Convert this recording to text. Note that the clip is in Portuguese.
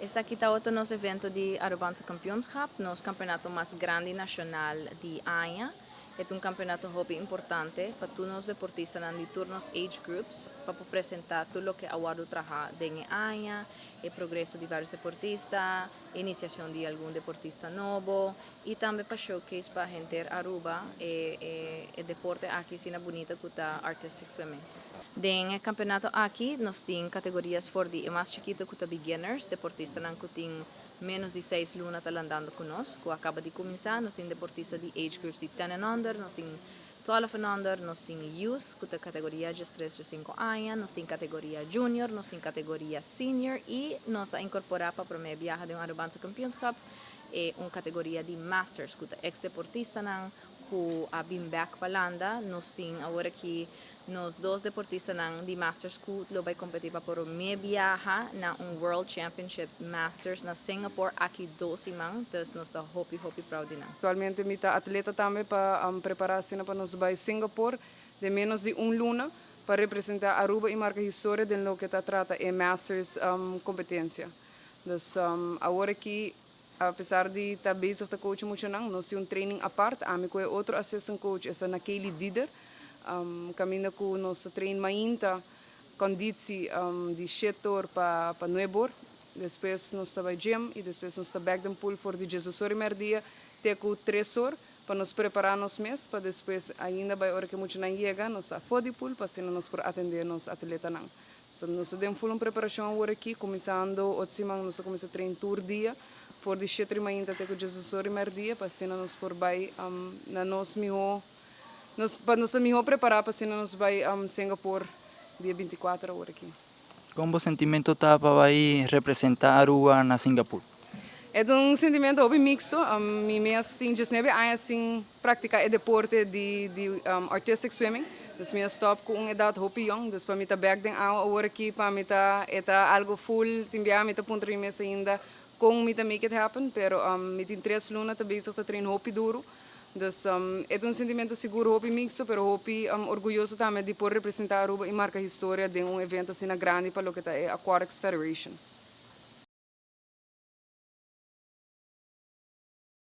Esse aqui está outro nosso evento de Arubança Kampioenschap, nosso campeonato mais grande nacional de AIA. É um campeonato hobby importante para todos os deportistas de turnos age groups, para apresentar tudo o que a Wadu trabalha em AIA, o progresso de vários deportistas, iniciação de algum deportista novo e também para showcase para a gente Aruba o deporte aqui sina bonita que está artistic swimming. Den campeonato aqui nós temos categorias for de mais chiquito que beginners, deportistas que têm menos de 6 lunas andando conosco, que acaba de começar, nós temos deportistas de age groups de 10 and under, nós temos 12 and under, nós temos youth, que é categoria de 3 a 5 anos, nós temos categoria junior, nós temos categoria senior e nós a incorporar para a primeira viagem de Arubança Kampioenschap uma categoria de masters, que é ex-deportista que a been back para landa, nós temos agora que nós dois deportistas de Masters que vai competir para o meu viaje na World Championships Masters na Singapore aqui 12 man, então nós estamos hopi proud de nós. Atualmente eu estou atleta também para preparar-se para nós para Singapore de menos de luna para representar Aruba e marcar a história de lo que trata é Masters competência. Então, agora que apesar de estar base com coach muito não, nós temos training à parte, a mim é outro assistant coach, essa na Kaylee Dider. Caminho com nosso treino mainta condição de setor para nuebor depois nós estava gym e depois nós estava back then pool for de Jesus ori merdia ter com 3 horas para nos preparar nos mês para depois ainda vai hora que muito não chega nós está for de pool para se nós por atender nos atleta não so nós temos full preparação agora aqui começando outra semana nós começa a treinar tour dia for de setor mainta ter com Jesus ori merdia para se nós por vai na nós melhor para nós também preparar para se nós vai a Singapura dia 24 horas aqui. Como o sentimento está para representar Aruba na Singapura? É sentimento bem mixto. Me mês tem 19 anos assim praticar o deporte de artistic swimming. Dus me stop com idade hopi young. Dus para mim tá back then agora aqui para mim tá algo full. Timbia me tá ponto de mês ainda com me tá make it happen. Pero me tem 3 lunas tá bezig tá treino hopi duro. Dus é sentimento seguro, hopi mixto, pero hopi orgulhoso também de poder representar Aruba e marcar a história de evento assim grande para o que é Aquatics Federation.